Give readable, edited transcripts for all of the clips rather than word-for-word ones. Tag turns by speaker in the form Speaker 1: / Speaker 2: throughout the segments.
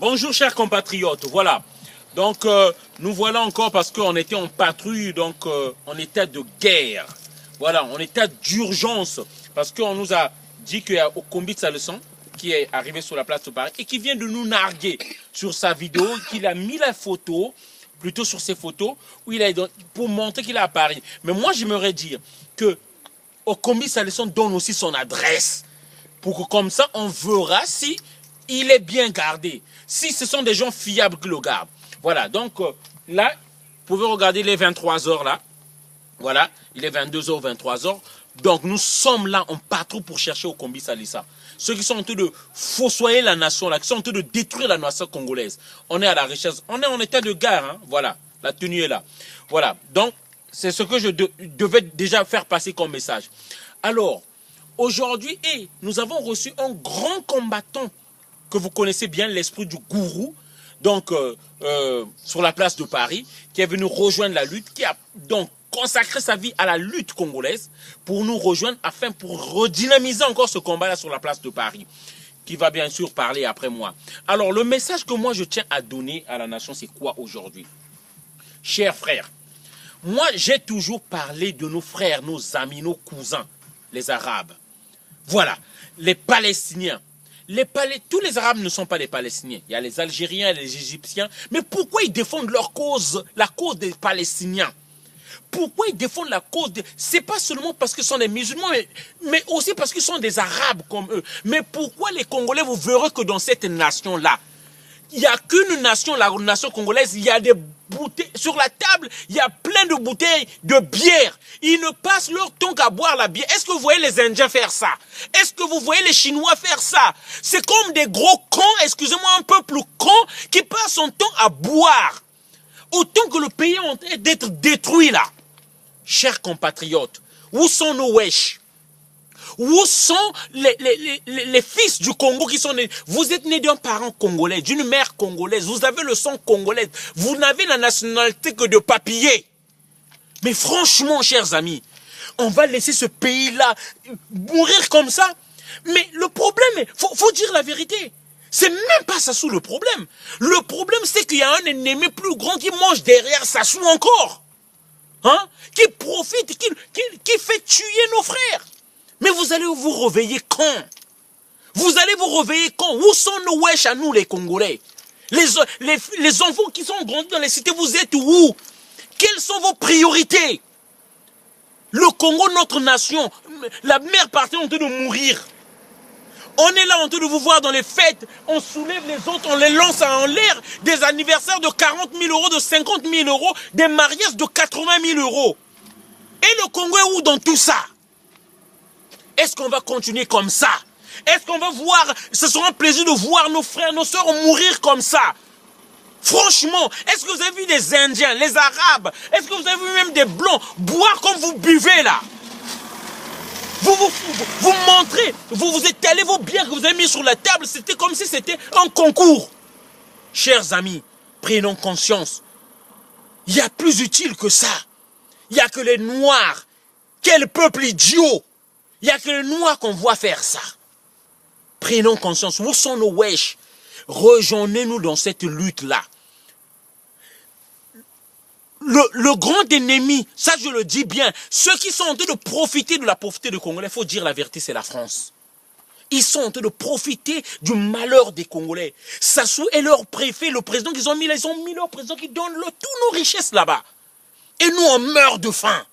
Speaker 1: Bonjour chers compatriotes, voilà. Donc nous voilà encore parce qu'on était en patrouille, donc en état de guerre. Voilà, en état d'urgence. Parce qu'on nous a dit qu'il y a Okombi Saleson qui est arrivé sur la place de Paris et qui vient de nous narguer sur sa vidéo, qu'il a mis la photo, plutôt sur ses photos, où il est pour montrer qu'il est à Paris. Mais moi j'aimerais dire que Okombi Saleson donne aussi son adresse. Pour que comme ça, on verra si il est bien gardé. Si ce sont des gens fiables qui le gardent. Voilà, donc là, vous pouvez regarder les 23 h là. Voilà, il est 22 h, 23 h. Donc nous sommes là en patrouille pour chercher Okombi Salisa. Ceux qui sont en train de fossoyer la nation, là, qui sont en train de détruire la nation congolaise. On est à la recherche, on est en état de guerre. Hein. Voilà, la tenue est là. Voilà, donc c'est ce que je devais déjà faire passer comme message. Alors, aujourd'hui, nous avons reçu un grand combattant que vous connaissez bien, l'esprit du gourou, donc sur la place de Paris, qui est venu rejoindre la lutte, qui a donc consacré sa vie à la lutte congolaise pour nous rejoindre afin pour redynamiser encore ce combat-là sur la place de Paris, qui va bien sûr parler après moi. Alors, le message que moi je tiens à donner à la nation, c'est quoi aujourd'hui? Chers frères, moi j'ai toujours parlé de nos frères, nos amis, nos cousins, les Arabes. Voilà, les Palestiniens. Tous les Arabes ne sont pas des Palestiniens. Il y a les Algériens, les Égyptiens. Mais pourquoi ils défendent leur cause, la cause des Palestiniens? Pourquoi ils défendent la cause des... C'est pas seulement parce qu'ils sont des musulmans, mais aussi parce qu'ils sont des Arabes comme eux. Mais pourquoi les Congolais, vous verrez que dans cette nation-là, il n'y a qu'une nation, la nation congolaise, il y a des bouteilles, sur la table, il y a plein de bouteilles de bière. Ils ne passent leur temps qu'à boire la bière. Est-ce que vous voyez les Indiens faire ça? Est-ce que vous voyez les Chinois faire ça? C'est comme des gros cons, excusez-moi, un peuple con, qui passe son temps à boire. Autant que le pays est en train d'être détruit là. Chers compatriotes, où sont nos wesh? Où sont les fils du Congo qui sont nés? Vous êtes nés d'un parent congolais, d'une mère congolaise. Vous avez le sang congolais. Vous n'avez la nationalité que de papier. Mais franchement, chers amis, on va laisser ce pays-là mourir comme ça? Mais le problème, faut dire la vérité. C'est même pas Sassou le problème. Le problème, c'est qu'il y a un ennemi plus grand qui mange derrière Sassou encore. Hein? Qui profite, qui fait tuer nos frères. Mais vous allez vous réveiller quand? Vous allez vous réveiller quand? Où sont nos wesh à nous, les Congolais? Les enfants qui sont grandis dans les cités, vous êtes où? Quelles sont vos priorités? Le Congo, notre nation, la mère partie en train de mourir. On est là en train de vous voir dans les fêtes, on soulève les autres, on les lance en l'air, des anniversaires de 40 000 euros, de 50 000 euros, des mariages de 80 000 euros. Et le Congo est où dans tout ça? Est-ce qu'on va continuer comme ça? Est-ce qu'on va voir, ce sera un plaisir de voir nos frères, nos soeurs mourir comme ça? Franchement, est-ce que vous avez vu des Indiens, les Arabes, est-ce que vous avez vu même des Blancs boire comme vous buvez là? Vous montrez, vous étalez vos bières que vous avez mis sur la table, c'était comme si c'était un concours. Chers amis, prenons conscience. Il y a plus utile que ça. Il n'y a que les Noirs. Quel peuple idiot! Il n'y a que les Noirs qu'on voit faire ça. Prenons conscience. Où sont nos wesh? Rejoignez-nous dans cette lutte-là. Le grand ennemi, ça je le dis bien, ceux qui sont en train de profiter de la pauvreté des Congolais, il faut dire la vérité, c'est la France. Ils sont en train de profiter du malheur des Congolais. Sassou est leur préfet, le président qu'ils ont mis là, ils ont mis leur président qui donne toutes nos richesses là-bas. Et nous, on meurt de faim.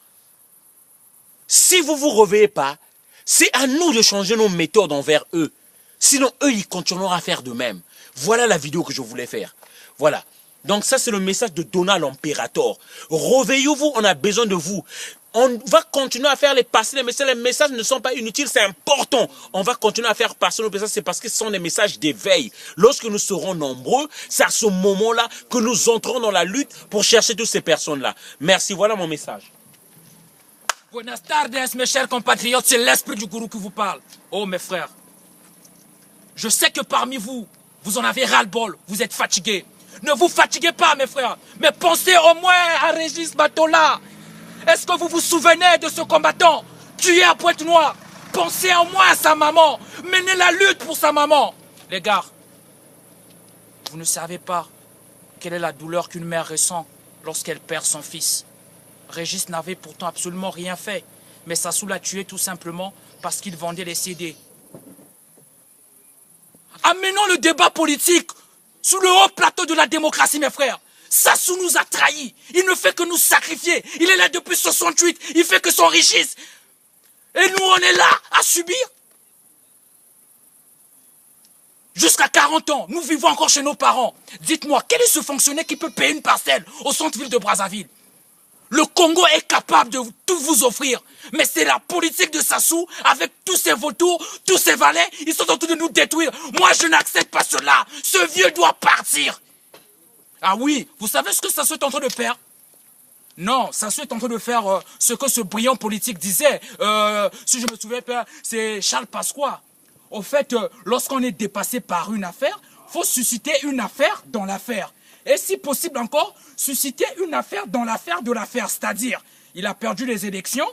Speaker 1: Si vous ne vous réveillez pas, c'est à nous de changer nos méthodes envers eux. Sinon, eux, ils continueront à faire de même. Voilà la vidéo que je voulais faire. Voilà. Donc ça, c'est le message de Donald Imperator. Réveillez-vous, on a besoin de vous. On va continuer à faire passer les messages. Les messages ne sont pas inutiles, c'est important. On va continuer à faire passer nos messages, c'est parce que ce sont des messages d'éveil. Lorsque nous serons nombreux, c'est à ce moment-là que nous entrons dans la lutte pour chercher toutes ces personnes-là. Merci, voilà mon message.
Speaker 2: Buenas tardes, mes chers compatriotes, c'est l'esprit du gourou qui vous parle. Oh, mes frères, je sais que parmi vous, vous en avez ras-le-bol, vous êtes fatigués. Ne vous fatiguez pas, mes frères, mais pensez au moins à Régis Batola. Est-ce que vous vous souvenez de ce combattant tué à Pointe-Noire? Pensez au moins à sa maman. Menez la lutte pour sa maman. Les gars, Vous ne savez pas quelle est la douleur qu'une mère ressent lorsqu'elle perd son fils. Régis n'avait pourtant absolument rien fait, mais Sassou l'a tué tout simplement parce qu'il vendait les CD. Amenons le débat politique sous le haut plateau de la démocratie, mes frères. Sassou nous a trahis. Il ne fait que nous sacrifier. Il est là depuis 68. Il fait que s'enrichisse. Et nous, on est là à subir. Jusqu'à 40 ans, nous vivons encore chez nos parents. Dites-moi, quel est ce fonctionnaire qui peut payer une parcelle au centre-ville de Brazzaville? Le Congo est capable de tout vous offrir. Mais c'est la politique de Sassou, avec tous ses vautours, tous ses valets, ils sont en train de nous détruire. Moi, je n'accepte pas cela. Ce vieux doit partir. Ah oui, vous savez ce que Sassou est en train de faire? Non, Sassou est en train de faire ce que ce brillant politique disait. Si je me souviens bien, c'est Charles Pasqua. Au fait, lorsqu'on est dépassé par une affaire, il faut susciter une affaire dans l'affaire. Et si possible encore, susciter une affaire dans l'affaire de l'affaire. C'est-à-dire, il a perdu les élections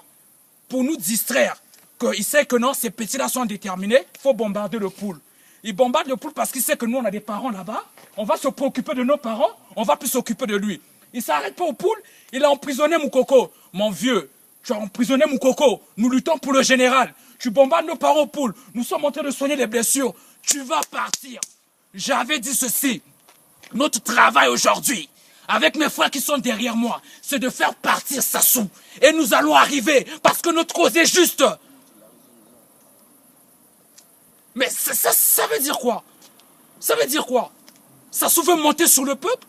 Speaker 2: pour nous distraire. Il sait que non, ces petits-là sont déterminés, il faut bombarder le poule. Il bombarde le poule parce qu'il sait que nous, on a des parents là-bas. On va se préoccuper de nos parents, on va plus s'occuper de lui. Il ne s'arrête pas au poule, il a emprisonné Moukoko. Mon vieux, tu as emprisonné Moukoko. Nous luttons pour le général. Tu bombardes nos parents au poule. Nous sommes en train de soigner les blessures. Tu vas partir. J'avais dit ceci. Notre travail aujourd'hui, avec mes frères qui sont derrière moi, c'est de faire partir Sassou. Et nous allons arriver parce que notre cause est juste. Mais ça veut dire quoi? Ça veut dire quoi? Sassou veut monter sur le peuple?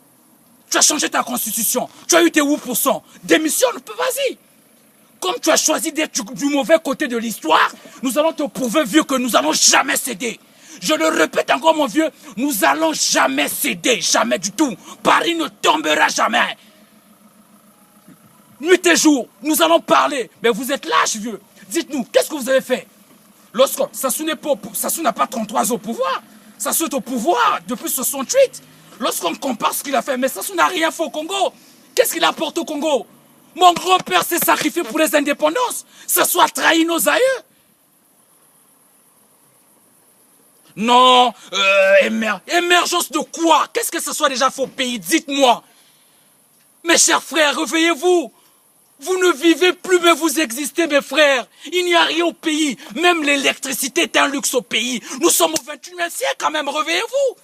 Speaker 2: Tu as changé ta constitution. Tu as eu tes 8%. Démissionne, vas-y. Comme tu as choisi d'être du mauvais côté de l'histoire, nous allons te prouver, vieux, que nous n'allons jamais céder. Je le répète encore, mon vieux, nous n'allons jamais céder, jamais du tout. Paris ne tombera jamais. Nuit et jour, nous allons parler. Mais vous êtes lâche, vieux. Dites-nous, qu'est-ce que vous avez fait? Lorsque Sassou n'a pas 33 ans au pouvoir, Sassou est au pouvoir depuis 68. Lorsqu'on compare ce qu'il a fait, mais Sassou n'a rien fait au Congo. Qu'est-ce qu'il apporte au Congo? Mon grand-père s'est sacrifié pour les indépendances. Sassou a trahi nos aïeux. Non, émergence de quoi? Qu'est-ce que ce soit déjà fait au pays? Dites-moi. Mes chers frères, réveillez-vous. Vous ne vivez plus, mais vous existez, mes frères. Il n'y a rien au pays. Même l'électricité est un luxe au pays. Nous sommes au 21e siècle quand même, réveillez-vous.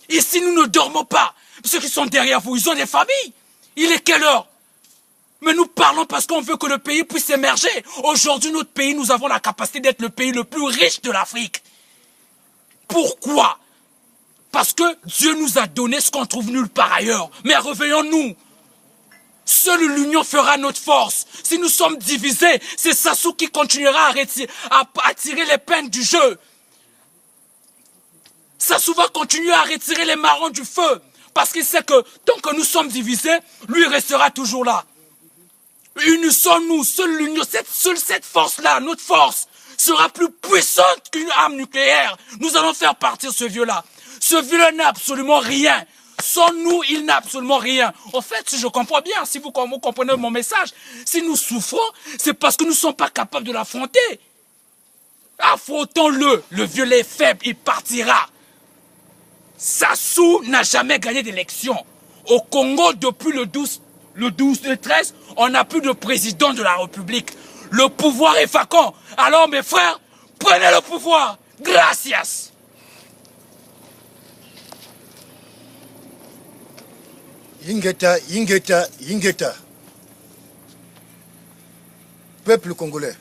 Speaker 2: Ici, nous ne dormons pas. Ceux qui sont derrière vous, ils ont des familles. Il est quelle heure? Mais nous parlons parce qu'on veut que le pays puisse émerger. Aujourd'hui, notre pays, nous avons la capacité d'être le pays le plus riche de l'Afrique. Pourquoi? Parce que Dieu nous a donné ce qu'on trouve nulle part ailleurs. Mais réveillons-nous. Seule l'union fera notre force. Si nous sommes divisés, c'est Sassou qui continuera à tirer les peines du jeu. Sassou va continuer à retirer les marrons du feu. Parce qu'il sait que tant que nous sommes divisés, lui restera toujours là. Unissons-nous, seule l'union, cette force-là, notre force, sera plus puissante qu'une arme nucléaire. Nous allons faire partir ce vieux-là. Ce vieux-là n'a absolument rien. Sans nous, il n'a absolument rien. En fait, si je comprends bien, si vous comprenez mon message, si nous souffrons, c'est parce que nous ne sommes pas capables de l'affronter. Affrontons-le. Le vieux-là est faible, il partira. Sassou n'a jamais gagné d'élection. Au Congo, depuis le 13, on n'a plus de président de la République. Le pouvoir est vacant. Alors, mes frères, prenez le pouvoir. Gracias.
Speaker 3: Yingeta, Yingeta, Yingeta. Peuple congolais.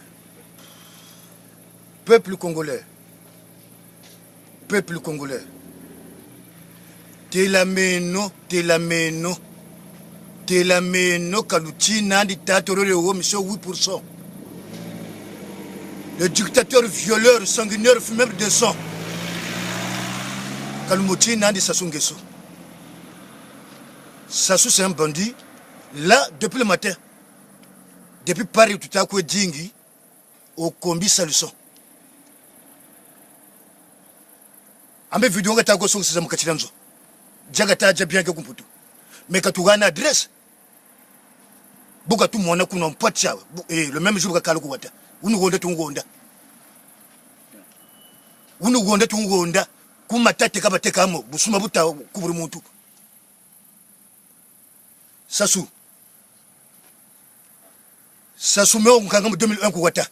Speaker 3: Peuple congolais. Peuple congolais. Telameno, telameno. Telameno kalutina di tatororo monsieur 8%. Le dictateur violeur, sanguinaire, fumeur de sang. Kalumutina di Sassou Nguesso. Sassou c'est un bandit. Là, depuis le matin, depuis Paris, tout à coup, Djingi, au combi Salusson. Ambe vidéo que tu as gossé sur ce makachilanzo. Jagata bien que kumputu. Mais quand tu as une adresse, Bogatu mona kuna mpatia le même jour que Kalukuwata. Unu gonda tungonda. Unu gonda tungonda. kumatate kabatekamo busuma buta kuburi muntu Sassou me nganga mu 2001 kuwata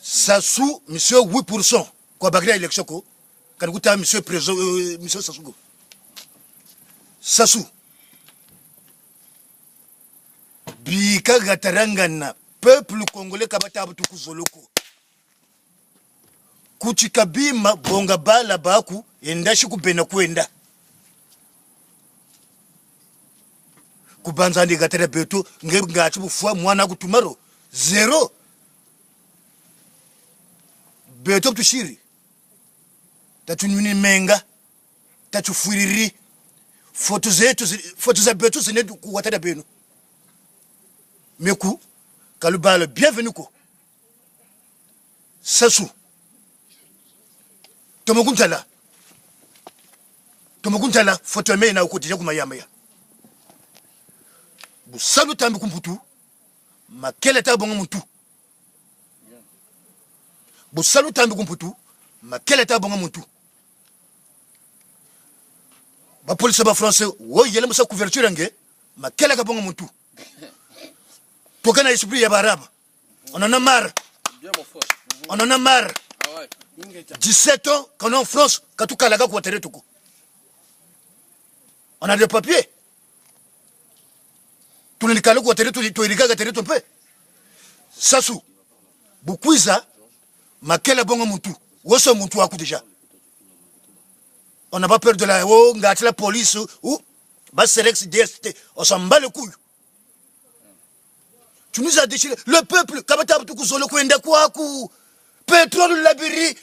Speaker 3: Sassou monsieur 8% kwa bagira élection ko kan kuta monsieur président monsieur Sassou Sassou bika gatarangana peuple congolais kabata butuku zoloko kuchika bima bonga bala baku endashi kupena kwenda kubanza ndi gatera beto ngachi bufwa mwana kutumaro zero beto tushiri tatunyuni menga tatufuriri foto za beto zine kuwatera beno meku kalubala bienvenue ko Sassou tomokuntala foto me na ukotija kumayama ya busalu tambi kumputu makele ta bonga muntu busalu tambi kumputu makele ta bonga muntu ba police ba français wo yele musa couverture nge makele ka bonga muntu tokana esprit ya baraba on en a marre 17 ans quand on est en France quand tout kalaga ko tere tuko on a des papiers tout le kalaga ko tere to irigaga tere to pe Sassou bukwiza makela bongo muntu woso muntu waku déjà on n'a pas peur de la ngati la police ou ba Serex DST on s'en bat le couille. Tu nous as déchiré le peuple kabata butuku zolo kwenda kwaku pétrole labiri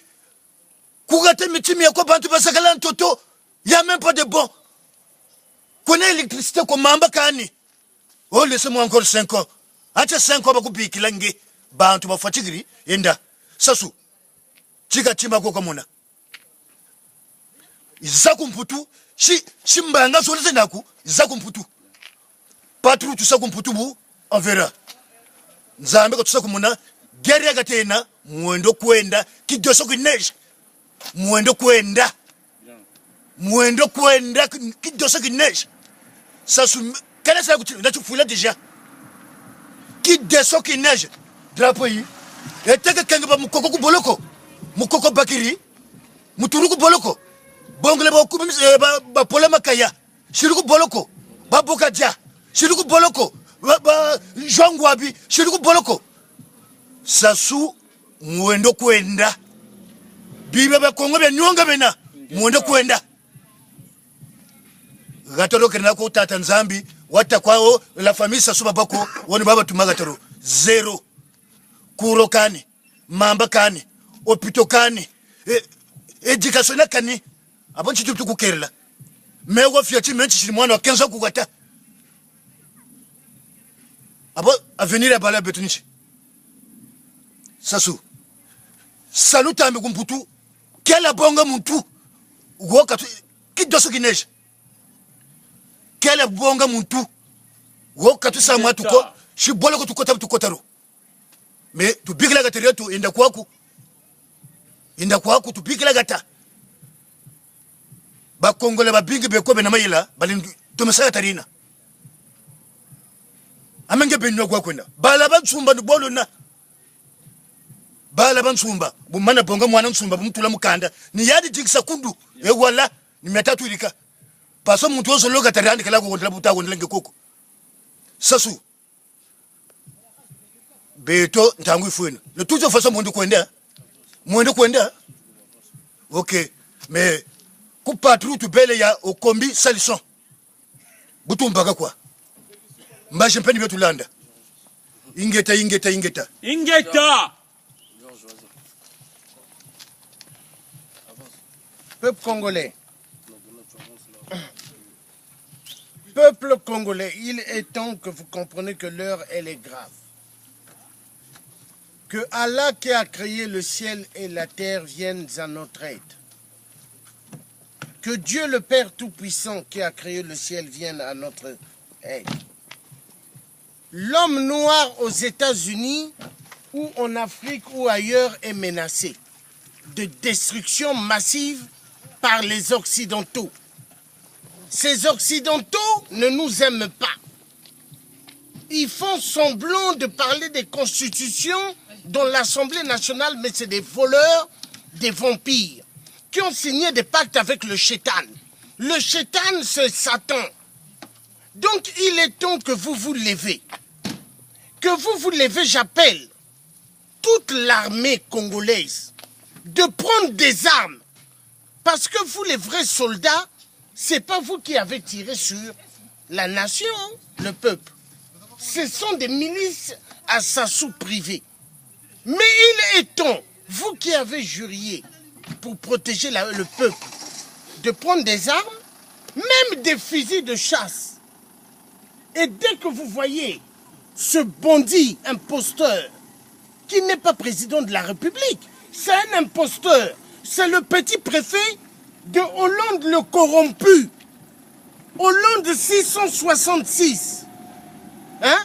Speaker 3: kugate mitimi ya kwa bantu basakala ntoto ya même pas de bon connaît électricité comme mamba kani oh laissez-moi encore 5 ans acha 5 ans bakubiki lange bantu bafatigiri enda Sassou chika chimba ko kamona izakumputu shimbanga solise naku izakumputu patru tusakumputu bu on verra nzambe ko tusakumuna guerre gatena mwendo kwenda kidoso kineje mwendo kwenda kidoso kineje Sassou kala sa kuti ndachufula déjà kidoso kineje drapeau yi eteke kenge ba mukoko kuboloko mukoko bakiri muturuku boloko bongole ba kubi ba polema kaya shiruku boloko ba bokaja shiruku boloko ba jongwabi shiruku boloko Sassou mwendo kwenda bibe ba kongo be nyonga bena mwendo kwenda gatoro kena ko tata nzambi wata kwao la famille Sassou babako woni baba tumagatoro zero kuro kani mamba kani opito kani education kani abon chitu tukukerla mewo fiati menchi chiri mwana wa 15 kugata abo avenir ya bala betunichi Sassou saluta ambi kumputu kela bonga muntu woka kidoso kineje kela bonga muntu woka tu sama tuko shibole ko tukota tukotaro me tubikila gateria tu inda kwaku tubikila gata ba kongole ba bingi be ko be na mayila bali tumesaka tarina amenge benyo kwa kwenda bala ba tsumba ndubolo na bala bansumba bumana bonga mwana nsumba bumtula mukanda ni yadi jikisa kundu wala ni metatu ilika paso muntu ozo loga tarandi kala ko ndla buta ko ndlenge koko Sassou beto ntangu ifuena le toujours façon monde kwenda OK mais ku patru tu bele ya okombi salison butumbaka kwa mbaje mpeni betu landa ingeta
Speaker 4: Peuple congolais, il est temps que vous compreniez que l'heure, elle est grave. Que Allah qui a créé le ciel et la terre vienne à notre aide. Que Dieu le Père Tout-Puissant qui a créé le ciel vienne à notre aide. L'homme noir aux États-Unis ou en Afrique ou ailleurs est menacé. de destruction massive par les Occidentaux. Ces Occidentaux ne nous aiment pas. Ils font semblant de parler des constitutions dans l'Assemblée nationale, mais c'est des voleurs, des vampires, qui ont signé des pactes avec le Chétan. Le Chétan, c'est Satan. Donc, il est temps que vous vous levez. Que vous vous levez, j'appelle toute l'armée congolaise de prendre des armes. Parce que vous, les vrais soldats, c'est pas vous qui avez tiré sur la nation, le peuple. Ce sont des milices à Sassou privé. Mais il est temps, vous qui avez juré pour protéger le peuple, de prendre des armes, même des fusils de chasse. Et dès que vous voyez ce bandit imposteur, qui n'est pas président de la République, c'est un imposteur, c'est le petit préfet de Hollande le corrompu. Hollande 666. Hein?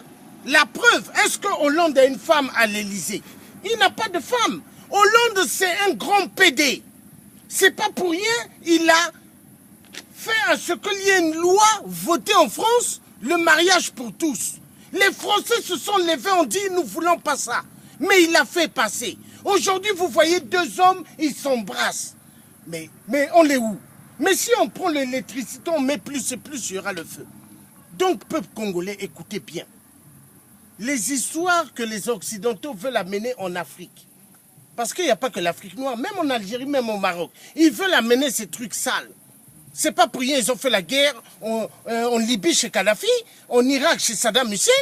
Speaker 4: La preuve, est-ce que Hollande a une femme à l'Élysée? Il n'a pas de femme. Hollande, c'est un grand PD. C'est pas pour rien, il a fait à ce qu'il y ait une loi votée en France, le mariage pour tous. Les Français se sont levés, ont dit, nous voulons pas ça. Mais il a fait passer. Aujourd'hui, vous voyez deux hommes, ils s'embrassent. Mais on est où? Mais si on prend l'électricité, on met plus et plus, il y aura le feu. Donc, peuple congolais, écoutez bien. Les histoires que les Occidentaux veulent amener en Afrique, parce qu'il n'y a pas que l'Afrique noire, même en Algérie, même au Maroc, ils veulent amener ces trucs sales. C'est pas pour rien, ils ont fait la guerre en Libye chez Kadhafi, en Irak chez Saddam Hussein,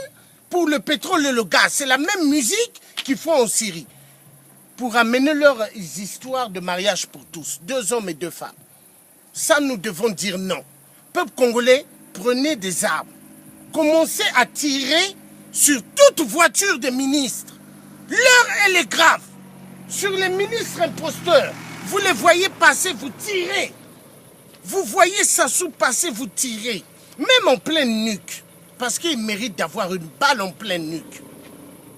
Speaker 4: pour le pétrole et le gaz. C'est la même musique qu'ils font en Syrie, pour amener leurs histoires de mariage pour tous, deux hommes et deux femmes. Ça, nous devons dire non. Peuple congolais, prenez des armes. Commencez à tirer sur toute voiture des ministres. L'heure, elle est grave. Sur les ministres imposteurs, vous les voyez passer, vous tirez. Vous voyez Sassou passer, vous tirez. Même en pleine nuque. Parce qu'il mérite d'avoir une balle en pleine nuque.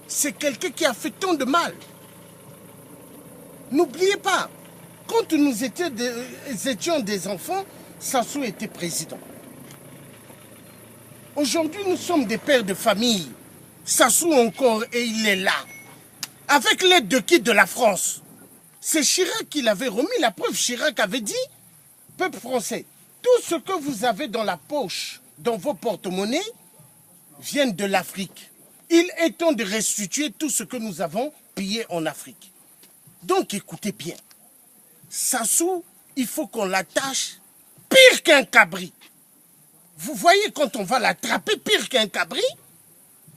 Speaker 4: C'est quelqu'un qui a fait tant de mal. N'oubliez pas, quand nous étions des enfants, Sassou était président. Aujourd'hui, nous sommes des pères de famille. Sassou encore, et il est là. Avec l'aide de qui? De la France. C'est Chirac qui l'avait remis. La preuve, Chirac avait dit, peuple français, tout ce que vous avez dans la poche, dans vos porte-monnaies, viennent de l'Afrique. Il est temps de restituer tout ce que nous avons pillé en Afrique. Donc, écoutez bien. Sassou, il faut qu'on l'attache pire qu'un cabri. Vous voyez, quand on va l'attraper, pire qu'un cabri,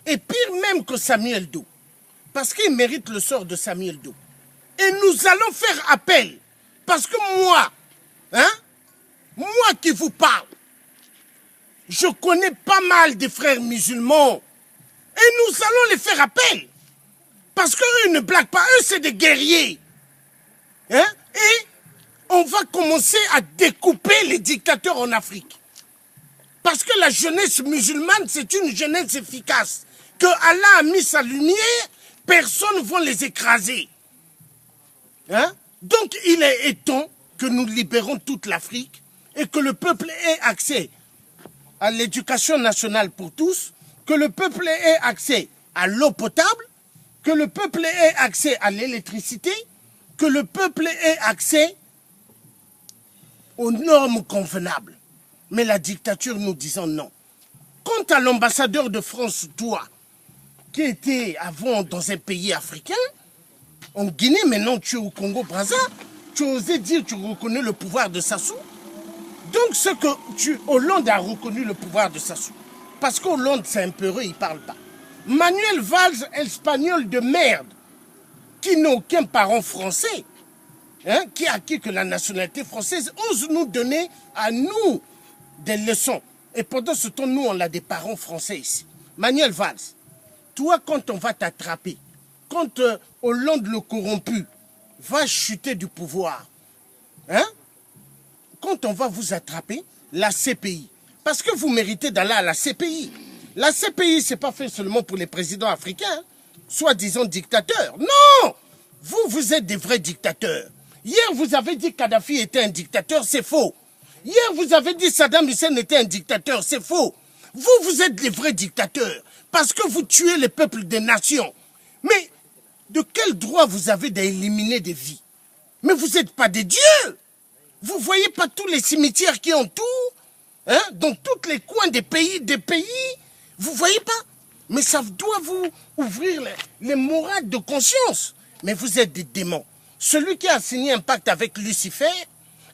Speaker 4: et pire même que Samuel Doe. Parce qu'il mérite le sort de Samuel Doe. Et nous allons faire appel. Parce que moi, moi qui vous parle, je connais pas mal des frères musulmans. Et nous allons les faire appel. Parce qu'eux ne blaguent pas, eux c'est des guerriers. Et on va commencer à découper les dictateurs en Afrique. Parce que la jeunesse musulmane, c'est une jeunesse efficace. Que Allah a mis sa lumière, personne ne va les écraser. Donc il est temps que nous libérons toute l'Afrique et que le peuple ait accès à l'éducation nationale pour tous, que le peuple ait accès à l'eau potable, que le peuple ait accès à l'électricité, que le peuple ait accès aux normes convenables. Mais la dictature, nous disons non. Quant à l'ambassadeur de France, toi, qui était avant dans un pays africain, en Guinée, maintenant tu es au Congo-Brazza, tu as osé dire que tu reconnais le pouvoir de Sassou. Donc ce que Hollande a reconnu le pouvoir de Sassou. Parce qu'Hollande, c'est un peureux, il ne parle pas. Manuel Valls, espagnol de merde, qui n'a aucun parent français, qui a acquis que la nationalité française, ose nous donner à nous des leçons. Et pendant ce temps, nous, on a des parents français ici. Manuel Valls, toi, quand on va t'attraper, quand Hollande le corrompu va chuter du pouvoir, quand on va vous attraper, la CPI, parce que vous méritez d'aller à la CPI. La CPI, ce n'est pas fait seulement pour les présidents africains, soi-disant dictateurs. Non! Vous êtes des vrais dictateurs. Hier, vous avez dit que Kadhafi était un dictateur, c'est faux. Hier, vous avez dit que Saddam Hussein était un dictateur, c'est faux. Vous, vous êtes les vrais dictateurs, parce que vous tuez les peuples des nations. Mais de quel droit vous avez d'éliminer des vies? Mais vous n'êtes pas des dieux. Vous voyez pas tous les cimetières qui entourent, hein, dans tous les coins des pays, vous voyez pas? Mais ça doit vous ouvrir les morales de conscience. Mais vous êtes des démons. Celui qui a signé un pacte avec Lucifer,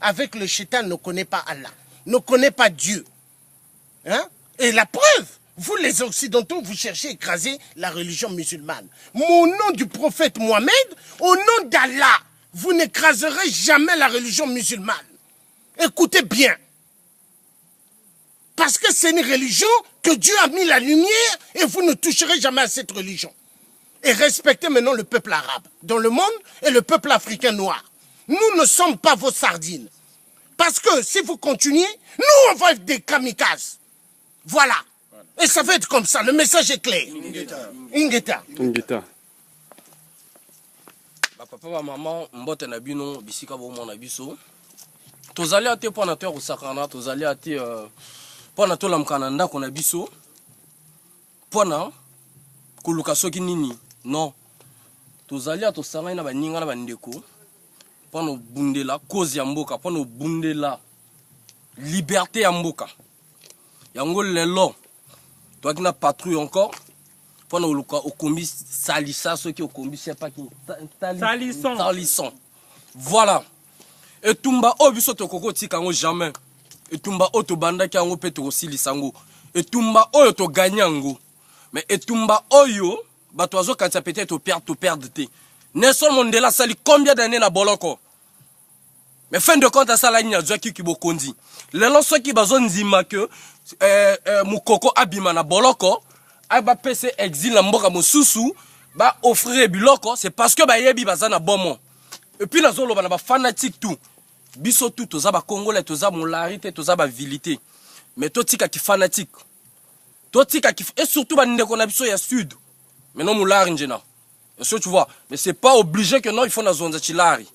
Speaker 4: avec le Shaitan, ne connaît pas Allah, ne connaît pas Dieu. Hein? Et la preuve, vous les Occidentaux, vous cherchez à écraser la religion musulmane. Au nom du prophète Mohammed, au nom d'Allah, vous n'écraserez jamais la religion musulmane. Écoutez bien. Parce que c'est une religion que Dieu a mis la lumière et vous ne toucherez jamais à cette religion. Et respectez maintenant le peuple arabe dans le monde et le peuple africain noir. Nous ne sommes pas vos sardines. Parce que si vous continuez, nous on va être des kamikazes. Voilà. Et ça va être comme ça. Le message est clair. Ingeta.
Speaker 5: Papa wa maman mbote na bino bisika bo mona biso. Tozali ate pona te osakana, tozali ate pona to lamkana ndako na biso. Pona kuluka soki nini? Non. Tozali ato sanga na baninga na bandeko. Pona bundela cause ya mboka, pona bundela liberté ya mboka. Yango lelo. Toi qui na patrouille encore. Pendant au combi salissa ceux qui au combi c'est pas qui salissant. Voilà. Et tumba o biso to koko tikango jamais. Et tumba o to banda ki ango peto silisango. Et tumba o to gagnango. Mais et tumba oyo bato azo quand ça peut-être au perdre te. Nelson Mandela sali combien d'années na boloko. Mais fin de compte à ça la nya zaki ki bokondi. Les lançons qui bazo nzima que mukoko abima na boloko. Ba PC exil na mboka mosusu ba offrir biloko c'est parce que ba yebi bazana bomo et puis nazolo ba fanatique tout biso tout toza ba congolais toza molarité toza ba vilité mais totika ki fanatique totika ki et surtout ba ndeko na biso ya sud mais non molari njena est-ce que tu vois mais c'est pas obligé que non il faut na zonza chilari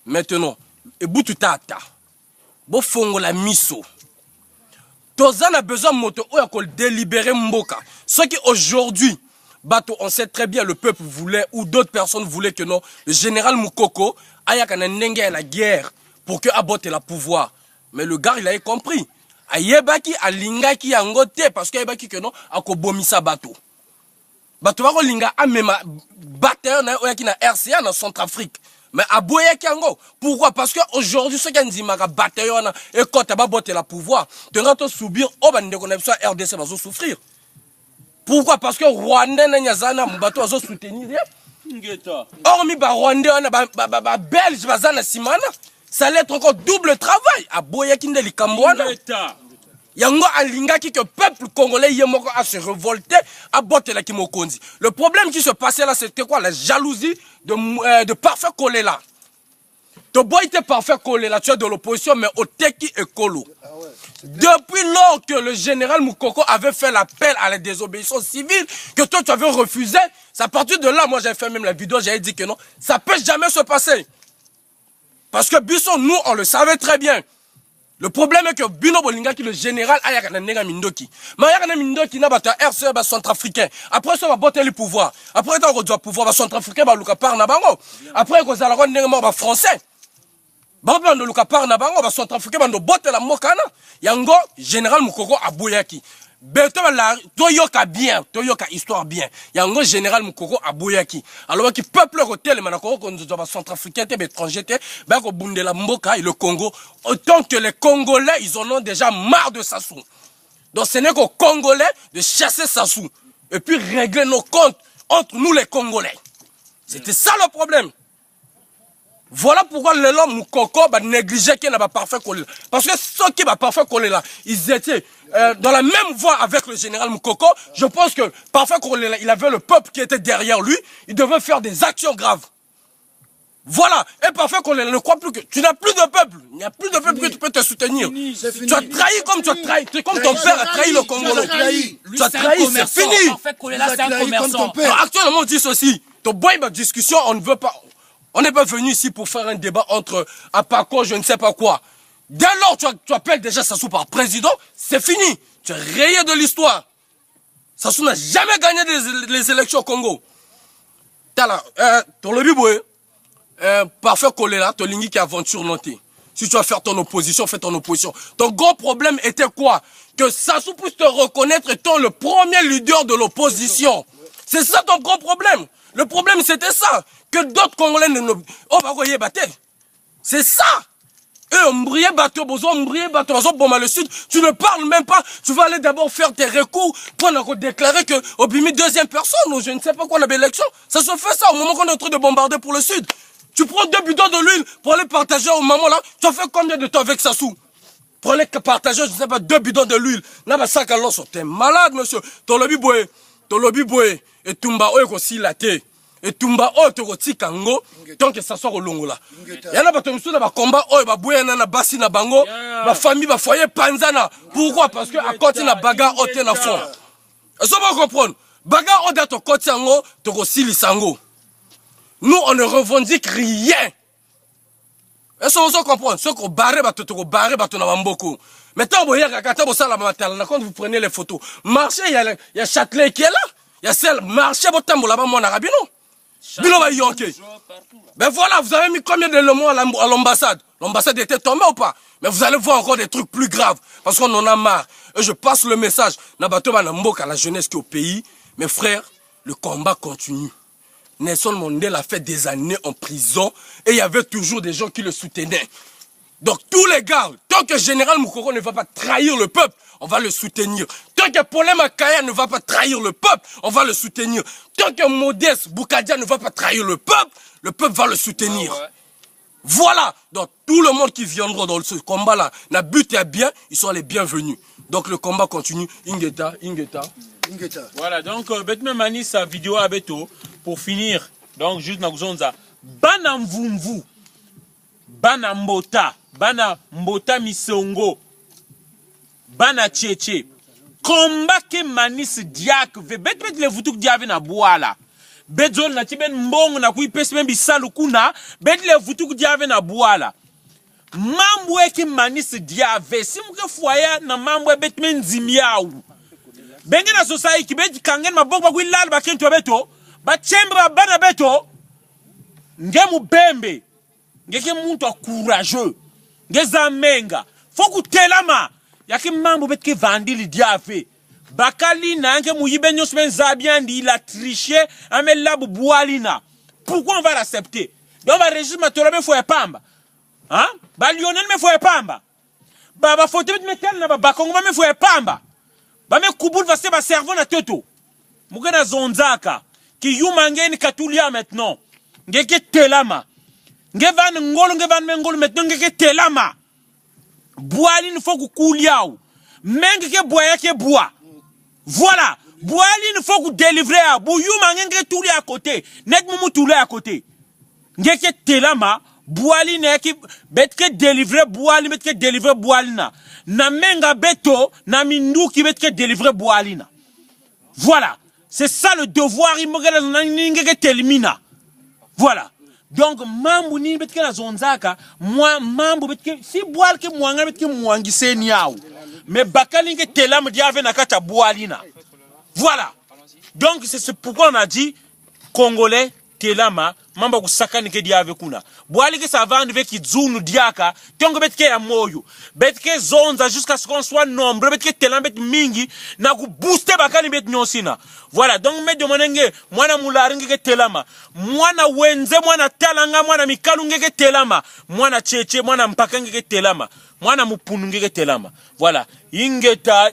Speaker 5: maintenant et butu tata bo fongo la miso. Toza a besoin de moto ou à délibérer mboka. Ce qui aujourd'hui, bateau, on sait très bien le peuple voulait ou d'autres personnes voulaient que non, le général Moukoko aille à la guerre pour que abote la pouvoir. Mais le gars il a compris. Ayebaki alingaki angote parce que ayebaki que non akobomisa bateau. Bateau va linga amema bateau na oyaki na RCA na Centrafrique. Mais à Boyakango, pourquoi? Parce qu'aujourd'hui, ceux qui ont dit que bataillon et quand tu as boté la pouvoir, tu vas subir, oh ben de connexion RDC va souffrir. Pourquoi? Parce que Rwanda n'a bateau va soutenir. Hormis Rwanda, Belge va simana, ça allait être encore double travail à Boyakinde li Kambouana. Yango alinga qui que le peuple congolais yemoko a se révolter à botte la Kimokondi. Le problème qui se passait là, c'était quoi? La jalousie de parfait collé là. Ton boy était parfait collé là, tu es de l'opposition, mais au teki et colo. Depuis lors que le général Moukoko avait fait l'appel à la désobéissance civile, que toi tu avais refusé, c'est à partir de là, moi j'avais fait même la vidéo, j'avais dit que non, ça peut jamais se passer. Parce que Bisson, nous, on le savait très bien. Le problème est que Bino Bolinga qui le général ayakana nenga mindoki. Mais ayakana mindoki na bata RCE ba centrafricain. Après ça va botter le pouvoir. Après tant qu'on doit pouvoir ba centrafricain ba luka par na bango. Après qu'on za la ronde nenga ba français. Ba ba ndo luka par na bango ba centrafricain ba ndo botter la mokana. Yango général Moukoko aboyaki. Beto la toyoka bien, toyoka histoire bien. Yango général Moukoko aboyaki. Alors qui peuple hôtel manako qu'on doit centrafricain te étranger te ba ko bundela mboka et le Congo autant que les Congolais ils en ont déjà marre de Sassou. Donc ce n'est qu'aux Congolais de chasser Sassou et puis régler nos comptes entre nous les Congolais. C'était ça le problème. Voilà pourquoi l'homme Moukoko va négliger qu'il n'a pas parfait collé. Parce que ceux qui va parfait collé là, ils étaient dans la même voie avec le général Moukoko. Je pense que parfait collé là, il avait le peuple qui était derrière lui. Il devait faire des actions graves. Voilà. Et parfait collé là, ne crois plus que tu n'as plus de peuple. Il n'y a plus de peuple que tu peux te soutenir. Tu as trahi comme tu as trahi. C'est comme ton père a trahi le Congo. Tu as trahi, c'est fini.
Speaker 2: Parfait collé là, c'est un commerçant.
Speaker 5: Actuellement, on dit ceci. Ton boy, ma discussion, on ne veut pas. On n'est pas venu ici pour faire un débat entre Apako, je ne sais pas quoi. Dès lors tu appelles déjà Sassou par président, c'est fini. Tu es rayé de l'histoire. Sassou n'a jamais gagné les élections au Congo. Tala, ton lobby boy, parfait collé là, ton ligne qui aventure noté. Si tu vas faire ton opposition, fais ton opposition. Ton gros problème était quoi? Que Sassou puisse te reconnaître étant le premier leader de l'opposition. C'est ça ton gros problème. Le problème c'était ça. Que d'autres Congolais ne... Oh, bah, voyez, c'est ça. Eux, on brillait bateau, on brillait bateau, bon, le sud, tu ne parles même pas. Tu vas aller d'abord faire tes recours pour déclarer que Obimi, deuxième personne, ou je ne sais pas quoi, on avait l'élection. Ça se fait ça au moment qu'on est en train de bombarder pour le sud. Tu prends 2 bidons de l'huile pour aller partager au moment là. Tu as fait combien de temps avec Sassou? Pour aller partager, je ne sais pas, 2 bidons de l'huile. Là, bah, ça, alors, t'es malade, monsieur. Ton lobby boy, et Tumba, aussi la thé. Et Tumba oh te roti kango tant que ça soit au longo là. Yana ba tomsu na ba combat oh ba bouya na basi na bango ba famille ba foyer panzana. Pourquoi? Parce que à côté na bagarre au na fond. Est-ce que vous comprenez? Bagarre au dato côté sango te rosi lisango. Nous on ne revendique rien. Est-ce que vous comprenez? Ce qu'on barre ba te barre ba to na bamboko. Maintenant boya kakata bo sala matal na quand vous prenez les photos. Marché il y a Châtelet qui est là. Il y a celle marché botambo là-bas mon arabino. Ben voilà, vous avez mis combien d'éléments à l'ambassade? L'ambassade était tombée ou pas? Mais vous allez voir encore des trucs plus graves. Parce qu'on en a marre. Et je passe le message. Nabato à la jeunesse qui est au pays. Mes frères, le combat continue. Nelson Mandela a fait des années en prison. Et il y avait toujours des gens qui le soutenaient. Donc tous les gars, tant que Général Moukoko ne va pas trahir le peuple, on va le soutenir. Tant que Paulin Makaya ne va pas trahir le peuple, on va le soutenir. Tant que Modeste Boukadia ne va pas trahir le peuple va le soutenir. Ah ouais. Voilà. Donc tout le monde qui viendra dans ce combat-là, la but est bien, ils sont les bienvenus. Donc le combat continue. Ingeta.
Speaker 1: Voilà, donc Betme Mani sa vidéo à Beto pour finir. Donc juste Nakuzonza. Bana Mvumvu. Bana Mbota. Bana Mbota Misongo. Bana Tchétché. Combat que Manis Diak ve bet le vutuk diave na boala. Betzol na tiben mbong na kui pes men bisalu kuna bet le vutuk diave na boala. Mambwe ke Manis diave simuke foya na mambwe bet men zimiaou. Benga na society ki bet kangen mabok ba kui lal ba kento beto ba chembra bana beto ngemu bembe ngeke muntu courageux ngeza menga foku telama yaki mambo betke vandili diave bakali na nke muyibe nyosmen zabiandi il a triché amel labu bualina. Pourquoi on va l'accepter? Donc va régime tolobe fo pamba hein ba Lionel me fo pamba ba photo metel na ba Kongo me fo pamba ba me kubul va se ba cerveau na toto mugana zonzaka ki yuma ngeni katulia maintenant ngeke telama ngevan ngolo ngevan mengolo maintenant ngeke telama. Boali ne faut que kouliaou. Mengue ke boya ke bois. Voilà. Boali ne faut que délivrer à bouyou mangenge touli à côté. Net moumou touli à côté. Ngeke telama. Boali ne ki betke délivrer boali betke délivrer boali na. Na menga beto na mindu ki betke délivrer boali na. Voilà. C'est ça le devoir imogela ngeke telimina. Voilà. Donc, mambo ni betke la zonzaka, moi, mambo betke, si boal ke mwanga betke mwangi se niaou. Mais bakali nke telam diave na kata boalina. Voilà. Donc, c'est pourquoi on a dit, Congolais, telama, mamba kusaka nike diave kuna. Boali ke savane veki zunu diaka, tiongo betke ya moyo. Betke zonza jusqu'à ce qu'on soit nombreux, betke telam bet mingi, na ku booster bakali bet nyosina. Voilà, donc me demanenge, mwana mularinge ke telama, mwana wenze, mwana talanga, mwana mikalunge ke telama, mwana cheche, mwana mpakenge ke telama, mwana mupununge ke telama. Voilà, ingeta.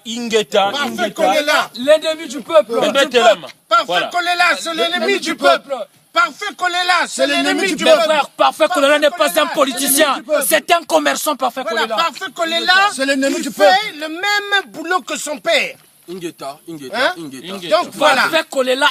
Speaker 2: L'ennemi du peuple.
Speaker 4: Parfait Kolela, c'est l'ennemi du peuple. Parfait Kolela, c'est l'ennemi du peuple.
Speaker 2: Frère, Parfait Kolela n'est pas un politicien, c'est un commerçant, Parfait Kolela.
Speaker 4: Voilà, Parfait Kolela, il fait le même boulot que son père.
Speaker 5: Ingeta.
Speaker 4: Donc voilà.
Speaker 2: Parfait Kolela